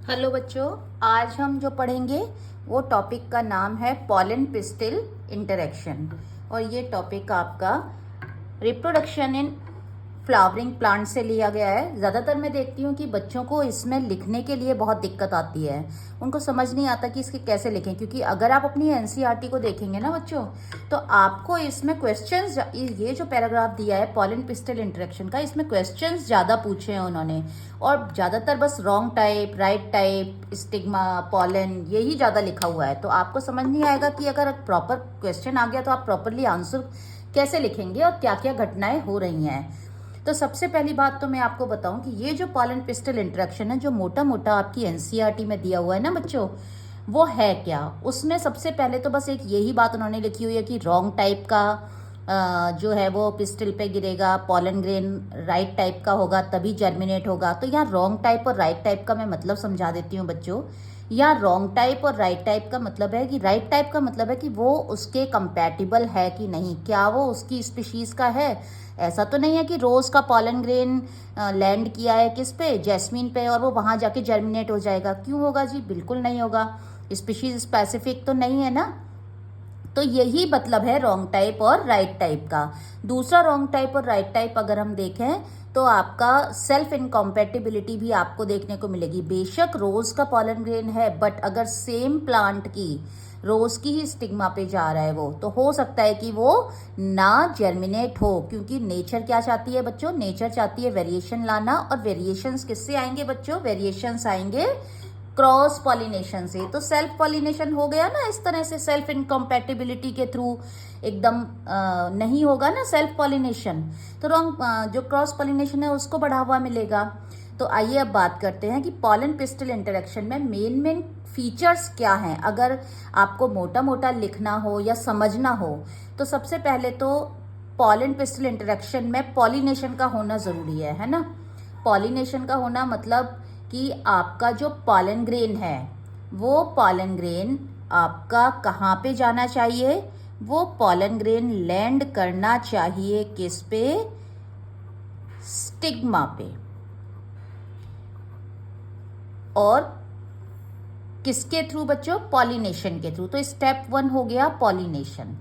Hello बच्चों, आज हम जो पढ़ेंगे वो टॉपिक का नाम है पॉलन पिस्टिल इंटरेक्शन। और ये टॉपिक आपका रिप्रोडक्शन इन फ्लावरिंग प्लांट से लिया गया है। ज़्यादातर मैं देखती हूँ कि बच्चों को इसमें लिखने के लिए बहुत दिक्कत आती है, उनको समझ नहीं आता कि इसके कैसे लिखें। क्योंकि अगर आप अपनी एनसीईआरटी को देखेंगे ना बच्चों, तो आपको इसमें क्वेश्चंस, ये जो पैराग्राफ दिया है पॉलन पिस्टल इंटरेक्शन का, इसमें क्वेश्चंस ज़्यादा पूछे हैं उन्होंने। और ज़्यादातर बस wrong type, right type, stigma, pollen, यही ज़्यादा लिखा हुआ है। तो आपको समझ नहीं आएगा कि अगर प्रॉपर क्वेश्चन आ गया तो आप प्रॉपरली आंसर कैसे लिखेंगे और क्या क्या घटनाएं हो रही हैं। तो सबसे पहली बात तो मैं आपको बताऊं कि ये जो पॉलन पिस्टल इंटरेक्शन है, जो मोटा मोटा आपकी एनसीईआरटी में दिया हुआ है ना बच्चों, वो है क्या। उसमें सबसे पहले तो बस एक यही बात उन्होंने लिखी हुई है कि रॉन्ग टाइप का जो है वो पिस्टल पे गिरेगा, पॉलन ग्रेन राइट टाइप का होगा तभी जर्मिनेट होगा। तो यहाँ रॉन्ग टाइप और राइट टाइप का मैं मतलब समझा देती हूँ बच्चों। यहाँ रॉन्ग टाइप और राइट टाइप का मतलब है कि राइट टाइप का मतलब है कि वो उसके कंपैटिबल है कि नहीं, क्या वो उसकी स्पीशीज का है। ऐसा तो नहीं है कि रोज का पॉलन ग्रेन लैंड किया है किस पे, जैस्मीन पे, और वो वहां जाके जर्मिनेट हो जाएगा। क्यों होगा जी, बिल्कुल नहीं होगा। स्पीशीज स्पेसिफिक तो नहीं है ना। तो यही मतलब है रॉन्ग टाइप और राइट टाइप का। दूसरा रॉन्ग टाइप और राइट टाइप अगर हम देखें तो आपका सेल्फ इनकॉम्पेटिबिलिटी भी आपको देखने को मिलेगी। बेशक रोज का पॉलन ग्रेन है, बट अगर सेम प्लांट की रोज की ही स्टिग्मा पे जा रहा है वो, तो हो सकता है कि वो ना जर्मिनेट हो। क्योंकि नेचर क्या चाहती है बच्चों, नेचर चाहती है वेरिएशन लाना। और वेरिएशंस किससे आएंगे बच्चों, वेरिएशंस आएंगे क्रॉस पॉलिनेशन से। तो सेल्फ पॉलिनेशन हो गया ना इस तरह से, सेल्फ इनकम्पैटिबिलिटी के थ्रू एकदम नहीं होगा ना सेल्फ पॉलिनेशन। तो रॉन्ग जो क्रॉस पॉलिनेशन है उसको बढ़ावा मिलेगा। तो आइए अब बात करते हैं कि पॉलन पिस्टल इंटरेक्शन में मेन मेन फीचर्स क्या हैं। अगर आपको मोटा मोटा लिखना हो या समझना हो तो सबसे पहले तो पॉलन पिस्टल इंटरेक्शन में पॉलिनेशन का होना जरूरी है ना। पॉलिनेशन का होना मतलब कि आपका जो पॉलन ग्रेन है वो पॉलन ग्रेन आपका कहाँ पे जाना चाहिए, वो पॉलन ग्रेन लैंड करना चाहिए किस पे, स्टिग्मा पे। और किसके थ्रू बच्चों, पॉलिनेशन के थ्रू। तो स्टेप 1 हो गया पॉलिनेशन।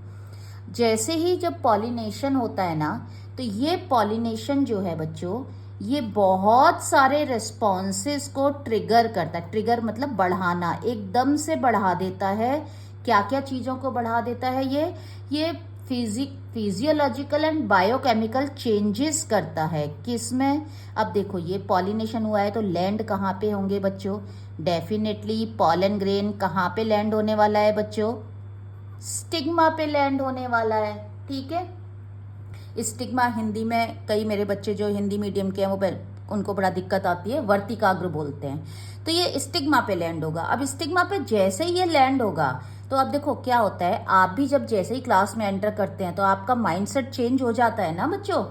जैसे ही जब पॉलिनेशन होता है ना, तो ये पॉलिनेशन जो है बच्चों, ये बहुत सारे रिस्पॉन्सेस को ट्रिगर करता है। ट्रिगर मतलब बढ़ाना, एकदम से बढ़ा देता है। क्या क्या चीज़ों को बढ़ा देता है ये फिजियोलॉजिकल एंड बायोकेमिकल चेंजेस करता है। किसमें, अब देखो ये पॉलिनेशन हुआ है तो लैंड कहाँ पे होंगे बच्चों, डेफिनेटली पॉलन ग्रेन कहाँ पे लैंड होने वाला है बच्चों, स्टिग्मा पे लैंड होने वाला है। ठीक है, स्टिग्मा हिंदी में कई मेरे बच्चे जो हिंदी मीडियम के हैं वो उनको बड़ा दिक्कत आती है, वर्तिकाग्र बोलते हैं। तो ये स्टिग्मा पे लैंड होगा। अब स्टिग्मा पे जैसे ही ये लैंड होगा तो अब देखो क्या होता है, आप भी जब जैसे ही क्लास में एंटर करते हैं तो आपका माइंडसेट चेंज हो जाता है ना बच्चों,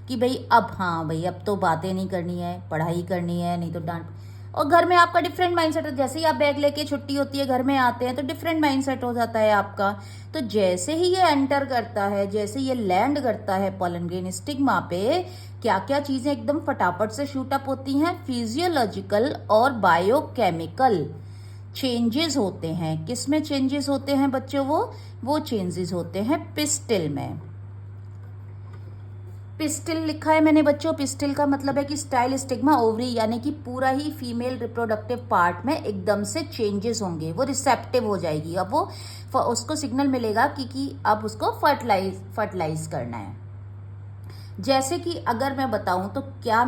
कि भाई अब हाँ भाई अब तो बातें नहीं करनी है, पढ़ाई करनी है, नहीं तो डांट। और घर में आपका डिफरेंट माइंडसेट है। जैसे ही आप बैग लेके छुट्टी होती है घर में आते हैं तो डिफरेंट माइंडसेट हो जाता है आपका। तो जैसे ही ये एंटर करता है, जैसे ये लैंड करता है पॉलन ग्रेन स्टिग्मा पे, क्या क्या चीजें एकदम फटाफट से शूट अप होती हैं, फिजियोलॉजिकल और बायोकेमिकल चेंजेस होते हैं। किसमें चेंजेस होते हैं बच्चों, वो चेंजेस होते हैं पिस्टिल में। पिस्टिल लिखा है मैंने बच्चों, पिस्टिल का मतलब है कि स्टाइल स्टिग्मा ओवरी, यानी कि पूरा ही फीमेल रिप्रोडक्टिव पार्ट में एकदम से चेंजेस होंगे, वो रिसेप्टिव हो जाएगी। अब वो उसको सिग्नल मिलेगा कि अब उसको फर्टिलाइज करना है। जैसे कि अगर मैं बताऊं तो क्या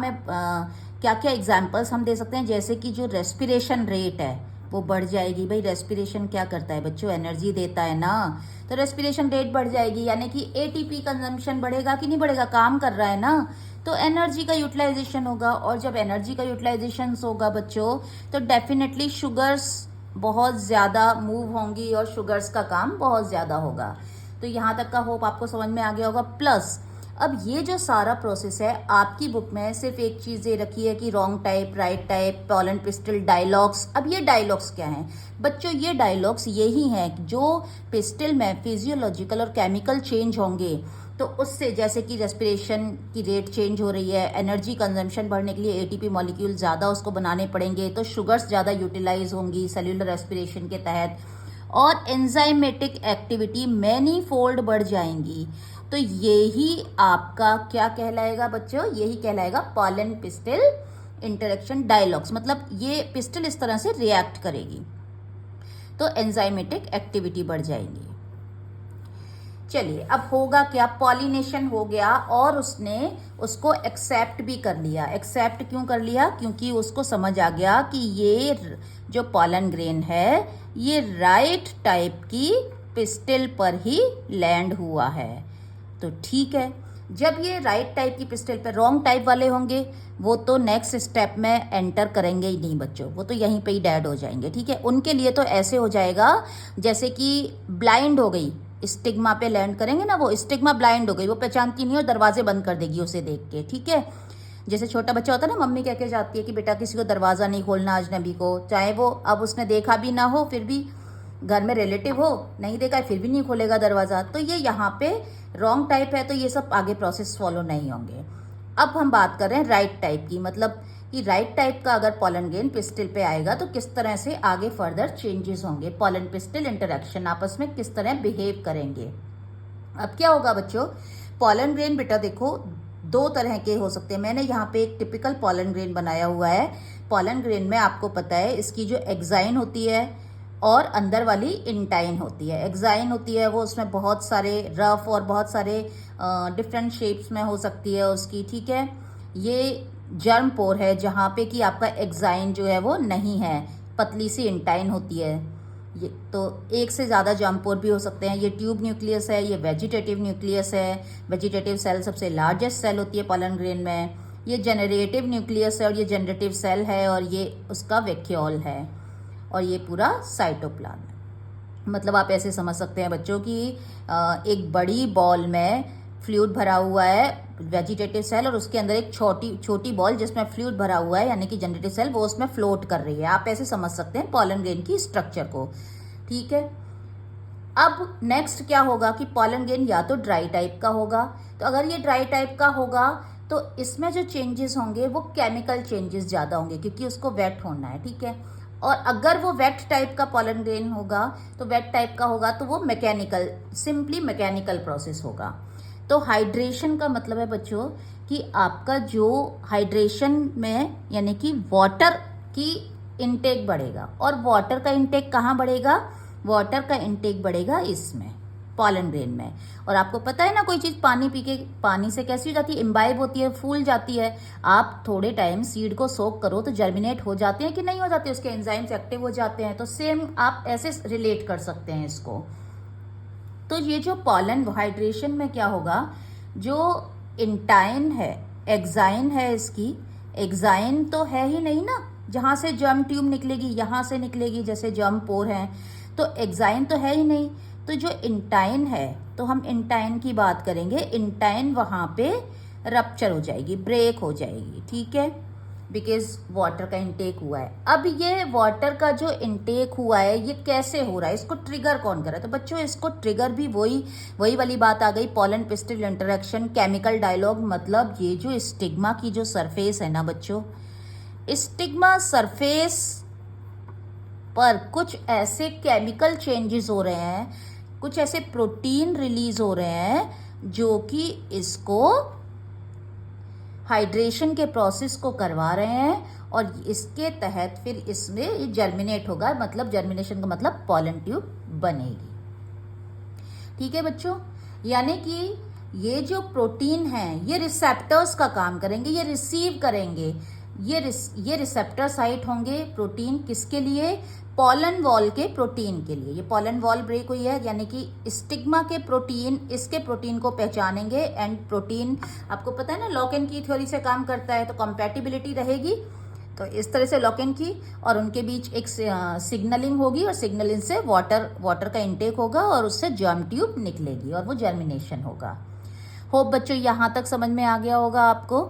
क्या एग्जाम्पल्स हम दे सकते हैं। जैसे कि जो रेस्पिरेशन रेट है वो बढ़ जाएगी। भाई रेस्पिरेशन क्या करता है बच्चों, एनर्जी देता है ना। तो रेस्पिरेशन रेट बढ़ जाएगी, यानी कि एटीपी कंजम्पशन बढ़ेगा कि नहीं बढ़ेगा, काम कर रहा है ना, तो एनर्जी का यूटिलाइजेशन होगा। और जब एनर्जी का यूटिलाइजेशन होगा बच्चों तो डेफिनेटली शुगर्स बहुत ज़्यादा मूव होंगी और शुगर्स का काम बहुत ज़्यादा होगा। तो यहाँ तक का होप आपको समझ में आ गया होगा। प्लस अब ये जो सारा प्रोसेस है आपकी बुक में सिर्फ एक चीज़ ये रखी है कि wrong type, right type, pollen pistol dialogues. अब ये डायलॉग्स क्या हैं बच्चों, ये डायलॉग्स यही हैं जो पिस्टल में फिजियोलॉजिकल और केमिकल चेंज होंगे। तो उससे जैसे कि रेस्पिरेशन की रेट चेंज हो रही है, एनर्जी कंजम्पशन बढ़ने के लिए एटीपी मॉलिक्यूल ज़्यादा उसको बनाने पड़ेंगे, तो शुगर्स ज़्यादा यूटिलाइज होंगी सेल्यूलर रेस्पिरेशन के तहत, और एंजाइमेटिक एक्टिविटी मैनी फोल्ड बढ़ जाएंगी। तो यही आपका क्या कहलाएगा बच्चों? यही कहलाएगा पॉलन पिस्टिल इंटरेक्शन डायलॉग्स। मतलब ये पिस्टल इस तरह से रिएक्ट करेगी तो एंजाइमेटिक एक्टिविटी बढ़ जाएगी। चलिए, अब होगा क्या? पॉलिनेशन हो गया और उसने उसको एक्सेप्ट भी कर लिया। एक्सेप्ट क्यों कर लिया? क्योंकि उसको समझ आ गया कि ये जो पॉलन ग्रेन है ये राइट टाइप की पिस्टल पर ही लैंड हुआ है। तो ठीक है, जब ये राइट टाइप की पिस्टल पर, रॉन्ग टाइप वाले होंगे वो तो नेक्स्ट स्टेप में एंटर करेंगे ही नहीं बच्चों, वो तो यहीं पे ही डेड हो जाएंगे। ठीक है, उनके लिए तो ऐसे हो जाएगा जैसे कि ब्लाइंड हो गई, स्टिग्मा पे लैंड करेंगे ना, वो स्टिग्मा ब्लाइंड हो गई, वो पहचानती नहीं और दरवाजे बंद कर देगी उसे देख के। ठीक है, जैसे छोटा बच्चा होता है ना, मम्मी कह के जाती है कि बेटा किसी को दरवाज़ा नहीं खोलना अजनबी को, चाहे वो अब उसने देखा भी ना हो, फिर भी घर में रिलेटिव हो, नहीं देखा है फिर भी नहीं खोलेगा दरवाज़ा। तो ये यहाँ पे रॉन्ग टाइप है, तो ये सब आगे प्रोसेस फॉलो नहीं होंगे। अब हम बात कर रहे हैं राइट टाइप की, मतलब कि राइट टाइप का अगर पॉलन ग्रेन पिस्टल पे आएगा तो किस तरह से आगे फर्दर चेंजेस होंगे, पॉलन पिस्टल इंटरेक्शन आपस में किस तरह बिहेव करेंगे। अब क्या होगा बच्चों? पॉलन ग्रेन बेटा देखो दो तरह के हो सकते हैं। मैंने यहाँ पे एक टिपिकल पॉलन ग्रेन बनाया हुआ है। पॉलन ग्रेन में आपको पता है इसकी जो एक्साइन होती है और अंदर वाली इंटाइन होती है। एक्साइन होती है वो, उसमें बहुत सारे रफ और बहुत सारे डिफरेंट शेप्स में हो सकती है उसकी। ठीक है, ये जर्म पोर है जहाँ पे कि आपका एक्साइन जो है वो नहीं है, पतली सी इंटाइन होती है। ये तो एक से ज़्यादा जर्म पोर भी हो सकते हैं। ये ट्यूब न्यूक्लियस है, ये वेजिटेटिव न्यूक्लियस है। वेजिटेटिव सेल सबसे लार्जेस्ट सेल होती है पॉलन ग्रेन में। ये जनरेटिव न्यूक्लियस है और ये जनरेटिव सेल है, और ये उसका वैक्यूल है, और ये पूरा साइटोप्लाज्म है। मतलब आप ऐसे समझ सकते हैं बच्चों कि एक बड़ी बॉल में फ्लूइड भरा हुआ है वेजिटेटिव सेल, और उसके अंदर एक छोटी बॉल जिसमें फ्लूइड भरा हुआ है यानी कि जनरेटिव सेल, वो उसमें फ्लोट कर रही है। आप ऐसे समझ सकते हैं पॉलन ग्रेन की स्ट्रक्चर को। ठीक है, अब नेक्स्ट क्या होगा कि पॉलन ग्रेन या तो ड्राई टाइप का होगा। तो अगर ये ड्राई टाइप का होगा तो इसमें जो चेंजेस होंगे वो केमिकल चेंजेस ज़्यादा होंगे, क्योंकि उसको वेट होना है। ठीक है, और अगर वो वेट टाइप का पॉलन ग्रेन होगा तो वेट टाइप का होगा तो वो मैकेनिकल, सिंपली मैकेनिकल प्रोसेस होगा। तो हाइड्रेशन का मतलब है बच्चों कि आपका जो हाइड्रेशन में यानी कि वाटर की इनटेक बढ़ेगा। और वाटर का इनटेक कहाँ बढ़ेगा? वाटर का इनटेक बढ़ेगा इसमें पॉलन ग्रेन में। और आपको पता है ना, कोई चीज़ पानी पी के, पानी से कैसी हो जाती है? इम्बाइब होती है, फूल जाती है। आप थोड़े टाइम सीड को सोक करो तो जर्मिनेट हो जाते हैं कि नहीं हो जाते, उसके एंजाइम्स एक्टिव हो जाते हैं। तो सेम आप ऐसे रिलेट कर सकते हैं इसको। तो ये जो पॉलन हाइड्रेशन में क्या होगा, जो इंटाइन है, एक्साइन है इसकी, एक्साइन तो है ही नहीं ना, जहाँ से जर्म ट्यूब निकलेगी यहाँ से निकलेगी, जैसे जर्म पोर हैं, तो एक्साइन तो है ही नहीं। तो जो इंटाइन है, तो हम इंटाइन की बात करेंगे, इंटाइन वहाँ पे रप्चर हो जाएगी, ब्रेक हो जाएगी। ठीक है, बिकॉज वाटर का इंटेक हुआ है। अब ये वाटर का जो इंटेक हुआ है ये कैसे हो रहा है, इसको ट्रिगर कौन कर रहा है? तो बच्चों इसको ट्रिगर भी वही वाली बात आ गई, pollen pistil interaction, chemical dialogue. मतलब ये जो स्टिग्मा की जो सरफेस है ना बच्चों, स्टिग्मा सरफेस पर कुछ ऐसे केमिकल चेंजेस हो रहे हैं, कुछ ऐसे प्रोटीन रिलीज हो रहे हैं जो कि इसको हाइड्रेशन के प्रोसेस को करवा रहे हैं, और इसके तहत फिर इसमें ये जर्मिनेट होगा। मतलब जर्मिनेशन का मतलब पॉलन ट्यूब बनेगी। ठीक है बच्चों, यानी कि ये जो प्रोटीन हैं ये रिसेप्टर्स का काम करेंगे, ये रिसीव करेंगे, ये रिसेप्टर साइट होंगे प्रोटीन किसके लिए? पॉलन वॉल के प्रोटीन के लिए। ये पॉलन वॉल ब्रेक हुई है यानी कि स्टिग्मा के प्रोटीन इसके प्रोटीन को पहचानेंगे, एंड प्रोटीन आपको पता है ना लॉक एंड की थ्योरी से काम करता है, तो कंपैटिबिलिटी रहेगी। तो इस तरह से लॉक एंड की और उनके बीच एक सिग्नलिंग होगी, और सिग्नलिंग से वाटर का इंटेक होगा और उससे जर्म ट्यूब निकलेगी और वो जर्मिनेशन होगा। होप बच्चों यहाँ तक समझ में आ गया होगा आपको।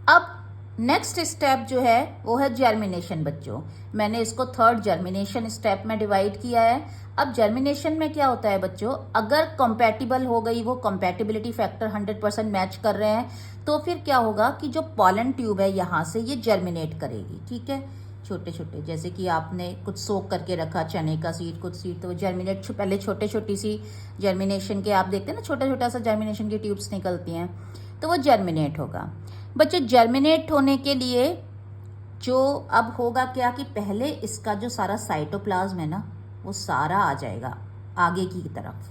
अब नेक्स्ट स्टेप जो है वो है जर्मिनेशन बच्चों। मैंने इसको थर्ड जर्मिनेशन स्टेप में डिवाइड किया है। अब जर्मिनेशन में क्या होता है बच्चों, अगर कंपैटिबल हो गई, वो कंपैटिबिलिटी फैक्टर 100% मैच कर रहे हैं, तो फिर क्या होगा कि जो पॉलन ट्यूब है यहाँ से ये जर्मिनेट करेगी। ठीक है, छोटे छोटे, जैसे कि आपने कुछ सोक करके रखा चने का सीड, कुछ सीड, तो वो जर्मिनेट, पहले छोटे छोटी सी जर्मिनेशन के आप देखते हैं ना, छोटा छोटा सा जर्मिनेशन की ट्यूब्स निकलती हैं, तो वो जर्मिनेट होगा। बच्चों जर्मिनेट होने के लिए जो अब होगा क्या कि पहले इसका जो सारा साइटोप्लाज्म है ना, वो सारा आ जाएगा आगे की तरफ।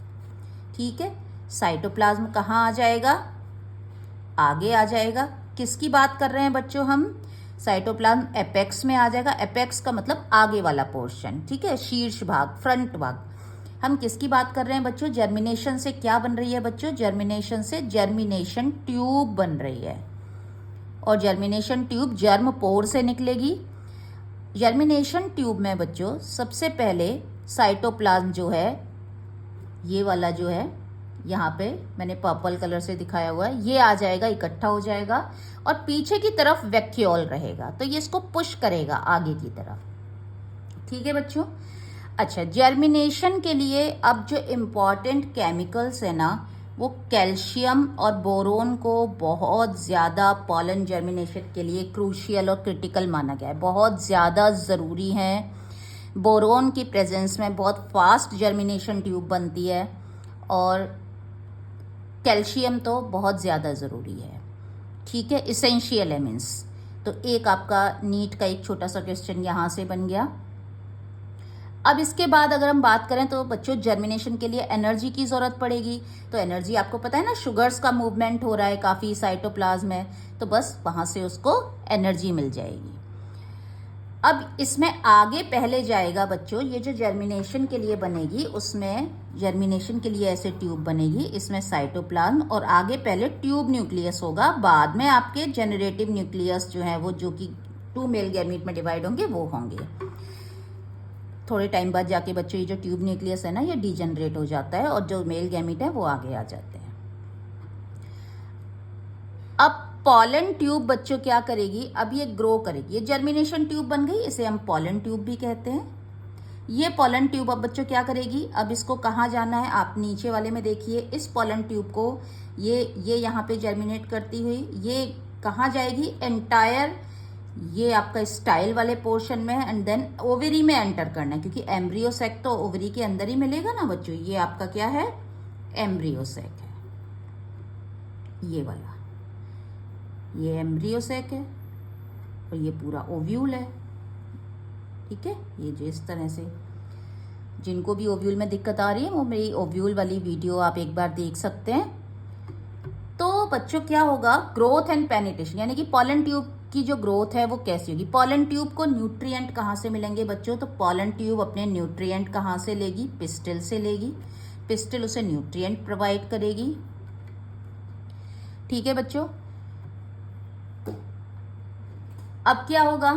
ठीक है, साइटोप्लाज्म कहाँ आ जाएगा, आगे आ जाएगा। किसकी बात कर रहे हैं बच्चों हम, साइटोप्लाज्म एपेक्स में आ जाएगा। एपेक्स का मतलब आगे वाला पोर्शन, ठीक है, शीर्ष भाग, फ्रंट भाग। हम किसकी बात कर रहे हैं बच्चों, जर्मिनेशन से क्या बन रही है बच्चों, जर्मिनेशन से जर्मिनेशन ट्यूब बन रही है, और जर्मिनेशन ट्यूब जर्म पोर से निकलेगी। जर्मिनेशन ट्यूब में बच्चों सबसे पहले साइटोप्लाज्म जो है, ये वाला जो है, यहाँ पे मैंने पर्पल कलर से दिखाया हुआ है, ये आ जाएगा, इकट्ठा हो जाएगा, और पीछे की तरफ वैक्यूल रहेगा, तो ये इसको पुश करेगा आगे की तरफ। ठीक है बच्चों। अच्छा, जर्मिनेशन के लिए अब जो इम्पॉर्टेंट केमिकल्स है ना, वो कैल्शियम और बोरोन को बहुत ज़्यादा पॉलन जर्मिनेशन के लिए क्रूशियल और क्रिटिकल माना गया है, बहुत ज़्यादा ज़रूरी हैं। बोरोन की प्रेजेंस में बहुत फास्ट जर्मिनेशन ट्यूब बनती है, और कैल्शियम तो बहुत ज़्यादा ज़रूरी है। ठीक है, इसेंशियल है मीन्स। तो एक आपका नीट का एक छोटा सा क्वेश्चन यहाँ से बन गया। अब इसके बाद अगर हम बात करें तो बच्चों जर्मिनेशन के लिए एनर्जी की ज़रूरत पड़ेगी। तो एनर्जी आपको पता है ना, शुगर्स का मूवमेंट हो रहा है काफ़ी साइटोप्लाज्म में, तो बस वहाँ से उसको एनर्जी मिल जाएगी। अब इसमें आगे पहले जाएगा बच्चों, ये जो जर्मिनेशन के लिए बनेगी, उसमें जर्मिनेशन के लिए ऐसे ट्यूब बनेगी, इसमें साइटोप्लाज्म और आगे पहले ट्यूब न्यूक्लियस होगा, बाद में आपके जेनरेटिव न्यूक्लियस जो है वो, जो कि 2 मेल गैमीट में डिवाइड होंगे, वो होंगे। थोड़े टाइम बाद जाके बच्चों ये जो ट्यूब न्यूक्लियस है ना, ये डिजेनरेट हो जाता है, और जो मेल गैमीट है वो आगे आ जाते हैं। अब पॉलन ट्यूब बच्चों क्या करेगी, अब ये ग्रो करेगी, ये जर्मिनेशन ट्यूब बन गई, इसे हम पॉलन ट्यूब भी कहते हैं। ये पॉलन ट्यूब अब बच्चों क्या करेगी, अब इसको कहाँ जाना है, आप नीचे वाले में देखिए, इस पॉलन ट्यूब को ये यहाँ पे जर्मिनेट करती हुई ये कहाँ जाएगी, एंटायर ये आपका स्टाइल वाले पोर्शन में, एंड देन ओवरी में एंटर करना है, क्योंकि एम्ब्रियो सेक तो ओवरी के अंदर ही मिलेगा ना बच्चों। ये आपका क्या है, एम्ब्रियो सेक है, ये वाला, ये एम्ब्रियो सेक है, और ये पूरा ओव्यूल है। ठीक है, ये जो इस तरह से, जिनको भी ओव्यूल में दिक्कत आ रही है वो मेरी ओव्यूल वाली वीडियो आप एक बार देख सकते हैं। तो बच्चों क्या होगा, ग्रोथ एंड पेनिट्रेशन, यानी कि पॉलन ट्यूब की जो ग्रोथ है वो कैसी होगी। पॉलन ट्यूब को न्यूट्रिएंट कहाँ से मिलेंगे बच्चों, तो पॉलन ट्यूब अपने न्यूट्रिएंट कहाँ से लेगी, पिस्टिल से लेगी, पिस्टिल उसे न्यूट्रिएंट प्रोवाइड करेगी। ठीक है बच्चों। अब क्या होगा,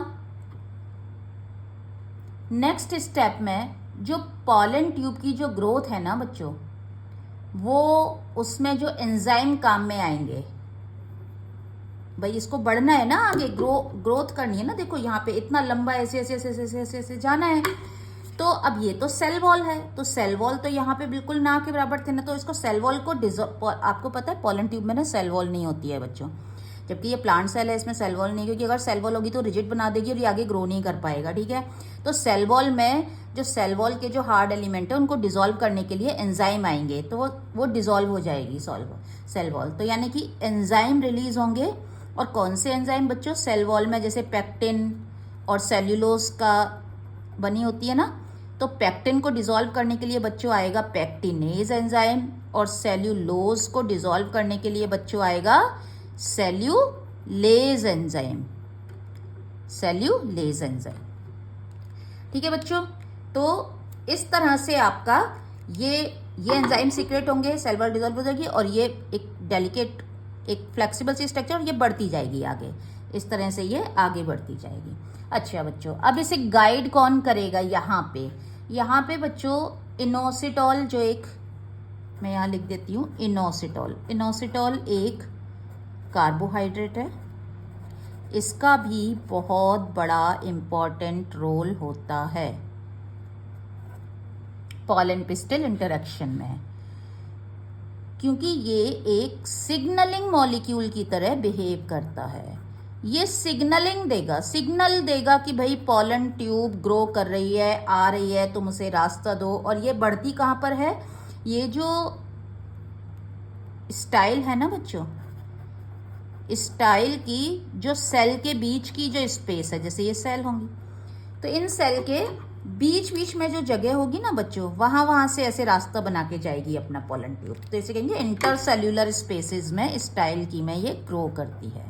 नेक्स्ट स्टेप में जो पॉलन ट्यूब की जो ग्रोथ है ना बच्चों, वो उसमें जो एंजाइम काम में आएंगे। भाई इसको बढ़ना है ना आगे, ग्रोथ करनी है ना। देखो यहाँ पे इतना लंबा ऐसे ऐसे ऐसे ऐसे ऐसे ऐसे जाना है, तो अब ये तो सेल वॉल है, तो सेल वॉल तो यहाँ पे बिल्कुल ना के बराबर थे ना, तो इसको सेल वॉल को आपको पता है पॉलन ट्यूब में ना सेल वॉल नहीं होती है बच्चों, जबकि ये प्लांट सेल है, इसमें सेल वॉल नहीं, क्योंकि अगर सेल वॉल होगी तो रिजिड बना देगी और ये आगे ग्रो नहीं कर पाएगा। ठीक है, तो सेल वॉल में जो सेल वॉल के जो हार्ड एलिमेंट है उनको डिसॉल्व करने के लिए एंजाइम आएंगे, तो वो डिसॉल्व हो जाएगी सेल वॉल, तो यानी कि एंजाइम रिलीज होंगे। और कौन से एंजाइम बच्चों, सेल वॉल में जैसे पेक्टिन और सेल्यूलोज का बनी होती है ना, तो पेक्टिन को डिसॉल्व करने के लिए बच्चों आएगा पेक्टिनेज एंजाइम, और सेल्यूलोज को डिसॉल्व करने के लिए बच्चों आएगा सेल्यूलेज एंजाइम, सेल्यूलेज एंजाइम। ठीक है बच्चों, तो इस तरह से आपका ये एंजाइम सीक्रेट होंगे, सेल वॉल डिसॉल्व हो जाएगी, और ये एक डेलिकेट, एक फ्लेक्सिबल सी स्ट्रक्चर, ये बढ़ती जाएगी आगे, इस तरह से ये आगे बढ़ती जाएगी। अच्छा बच्चों, अब इसे गाइड कौन करेगा, यहाँ पे बच्चों इनोसिटॉल, जो एक मैं यहाँ लिख देती हूँ, इनोसिटॉल एक कार्बोहाइड्रेट है। इसका भी बहुत बड़ा इम्पॉर्टेंट रोल होता है पॉलन पिस्टल इंटरेक्शन में, क्योंकि ये एक सिग्नलिंग मॉलिक्यूल की तरह बिहेव करता है। ये सिग्नल देगा कि भाई पॉलन ट्यूब ग्रो कर रही है, आ रही है, तुम उसे रास्ता दो। और ये बढ़ती कहाँ पर है? ये जो स्टाइल है ना बच्चों, स्टाइल की जो सेल के बीच की जो स्पेस है, जैसे ये सेल होंगी, तो इन सेल के बीच बीच में जो जगह होगी ना बच्चों, वहां से ऐसे रास्ता बना के जाएगी अपना पॉलन ट्यूब। तो इसे कहेंगे इंटरसेल्यूलर स्पेसेस में स्टाइल की में ये ग्रो करती है।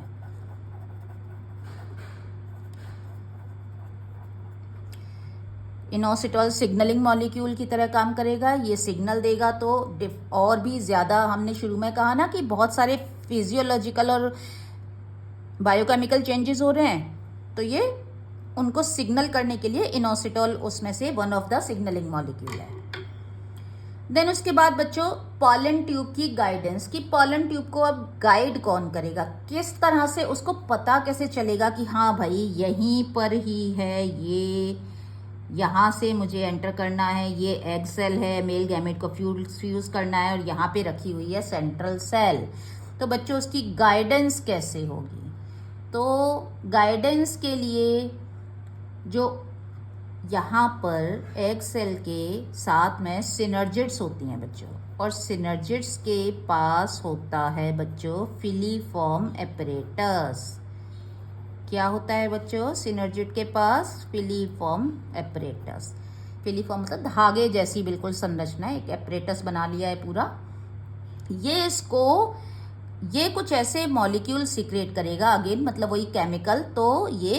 इनोसिटॉल सिग्नलिंग मॉलिक्यूल की तरह काम करेगा। ये सिग्नल देगा तो और भी ज़्यादा, हमने शुरू में कहा ना कि बहुत सारे फिजियोलॉजिकल और बायोकेमिकल चेंजेस हो रहे हैं, तो ये उनको सिग्नल करने के लिए इनोसिटॉल उसमें से one of the signalling molecule है। देन उसके बाद बच्चों पॉलन ट्यूब की गाइडेंस, कि पॉलन ट्यूब को अब गाइड कौन करेगा, किस तरह से उसको पता कैसे चलेगा कि हाँ भाई यहीं पर ही है, ये यहाँ से मुझे एंटर करना है, ये एग सेल है, मेल गैमेट को फ्यूज करना है, और यहाँ पे रखी हुई है सेंट्रल सेल। तो बच्चों उसकी गाइडेंस कैसे होगी? तो गाइडेंस के लिए जो यहाँ पर एग सेल के साथ में सिनर्जिड्स होती हैं बच्चों, और सिनर्जिड्स के पास होता है बच्चों फिलीफॉर्म एपरेटस। क्या होता है बच्चों सिनर्जिड के पास? Filiform apparatus. फिलीफॉर्म मतलब धागे जैसी बिल्कुल संरचना, एक एपरेटस बना लिया है पूरा। ये कुछ ऐसे मॉलिक्यूल सीक्रेट करेगा, अगेन मतलब वही केमिकल। तो ये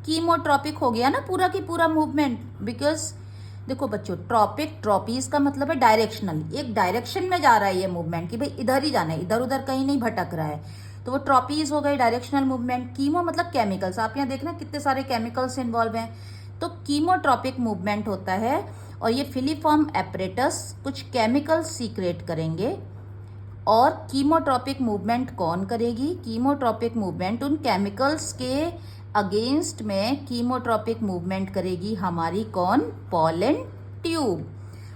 कीमोट्रॉपिक हो गया ना पूरा की पूरा मूवमेंट, बिकॉज देखो बच्चों ट्रॉपीज का मतलब है डायरेक्शनल, एक डायरेक्शन में जा रहा है ये मूवमेंट कि भाई इधर ही जाना है, इधर उधर कहीं नहीं भटक रहा है, तो वो ट्रॉपीज हो गई डायरेक्शनल मूवमेंट। कीमो मतलब केमिकल्स, आप यहाँ देखना कितने सारे केमिकल्स इन्वॉल्व हैं, तो कीमोट्रॉपिक मूवमेंट होता है। और ये फिलीफॉर्म एपरेटस कुछ केमिकल्स सीक्रेट करेंगे। और कीमोट्रॉपिक मूवमेंट कौन करेगी? कीमोट्रॉपिक मूवमेंट उन केमिकल्स के अगेंस्ट में कीमोट्रॉपिक मूवमेंट करेगी हमारी कौन? Pollen tube.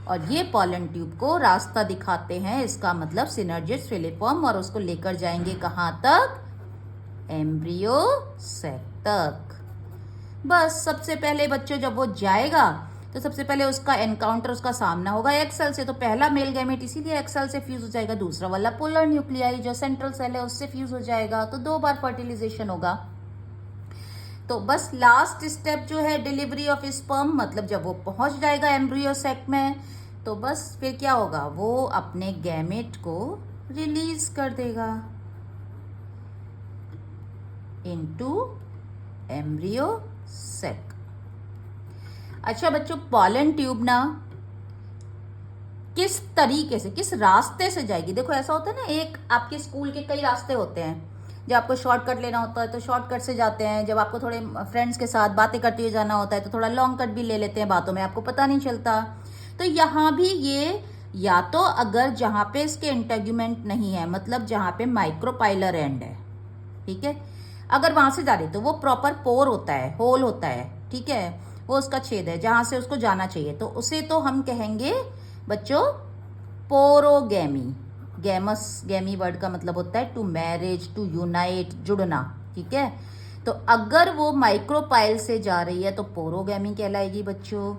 और ये पॉलन ट्यूब को रास्ता दिखाते हैं, इसका मतलब सिनर्जिड्स फिलीफॉर्म, और उसको लेकर जाएंगे कहाँ तक? एम्ब्रियो सेक तक। बस सबसे पहले बच्चों जब वो जाएगा तो सबसे पहले उसका एनकाउंटर, उसका सामना होगा एग सेल से। तो पहला मेल गैमेट इसीलिए एग सेल से फ्यूज हो जाएगा, दूसरा वाला पोलर न्यूक्लियाई जो सेंट्रल सेल है उससे फ्यूज हो जाएगा, तो 2 बार फर्टिलाइजेशन होगा। तो बस लास्ट स्टेप जो है डिलीवरी ऑफ स्पर्म, मतलब जब वो पहुंच जाएगा एम्ब्रियो सेक में, तो बस फिर क्या होगा? वो अपने गैमेट को रिलीज कर देगा इनटू एम्ब्रियो सेक। अच्छा बच्चों पॉलन ट्यूब ना किस तरीके से, किस रास्ते से जाएगी? देखो ऐसा होता है ना, एक आपके स्कूल के कई रास्ते होते हैं, जब आपको शॉर्टकट लेना होता है तो शॉर्टकट से जाते हैं, जब आपको थोड़े फ्रेंड्स के साथ बातें करते हुए जाना होता है तो थोड़ा लॉन्ग कट भी ले लेते हैं, बातों में आपको पता नहीं चलता। तो यहाँ भी ये या तो अगर जहाँ पे इसके इंटेग्यूमेंट नहीं है, मतलब जहाँ पे माइक्रोपाइलर एंड है, ठीक है, अगर वहां से जा रही तो वो प्रॉपर पोर होता है, होल होता है, ठीक है, वो उसका छेद है जहां से उसको जाना चाहिए, तो उसे तो हम कहेंगे बच्चों पोरोगैमी। गैमी वर्ड का मतलब होता है टू मैरिज, टू यूनाइट, जुड़ना, ठीक है। तो अगर वो माइक्रोपाइल से जा रही है तो पोरोगैमी कहलाएगी बच्चों।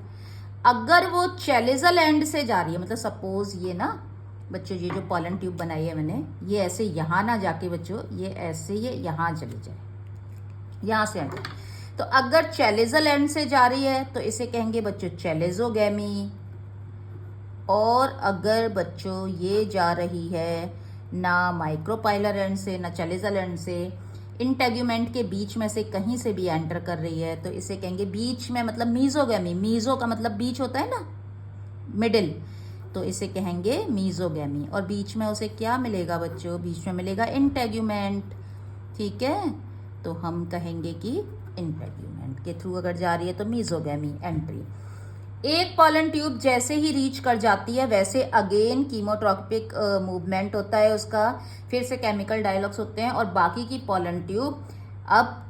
अगर वो चैलिजल एंड से जा रही है, मतलब सपोज ये ना बच्चों, ये जो पॉलन ट्यूब बनाई है मैंने, ये ऐसे यहाँ ना जाके बच्चों, ये ऐसे ये यहाँ चली जाए, यहाँ से एंड। तो अगर चैलिजल एंड से जा रही है तो इसे कहेंगे बच्चों चैलिजोगैमी। और अगर बच्चों ये जा रही है ना माइक्रोपाइलर एंड से ना चैलिजल एंड से, इंटेग्यूमेंट के बीच में से कहीं से भी एंटर कर रही है, तो इसे कहेंगे बीच में, मतलब मीजोगैमी। मीजो का मतलब बीच होता है ना, मिडिल, तो इसे कहेंगे मीजोगैमी। और बीच में उसे क्या मिलेगा बच्चों? बीच में मिलेगा इंटेग्यूमेंट, ठीक है। तो हम कहेंगे कि इंटेग्यूमेंट के थ्रू अगर जा रही है तो मीजोगैमी एंट्री। एक पॉलन ट्यूब जैसे ही रीच कर जाती है वैसे अगेन कीमोट्रॉपिक मूवमेंट होता है उसका, फिर से केमिकल डायलॉग्स होते हैं, और बाकी की पॉलन ट्यूब अब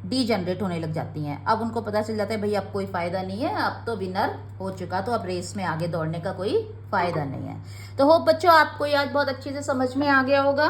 डीजनरेट होने लग जाती हैं। अब उनको पता चल जाता है भाई अब कोई फ़ायदा नहीं है, अब तो विनर हो चुका, तो अब रेस में आगे दौड़ने का कोई फ़ायदा नहीं है। तो होप बच्चों आपको ये आज बहुत अच्छे से समझ में आ गया होगा।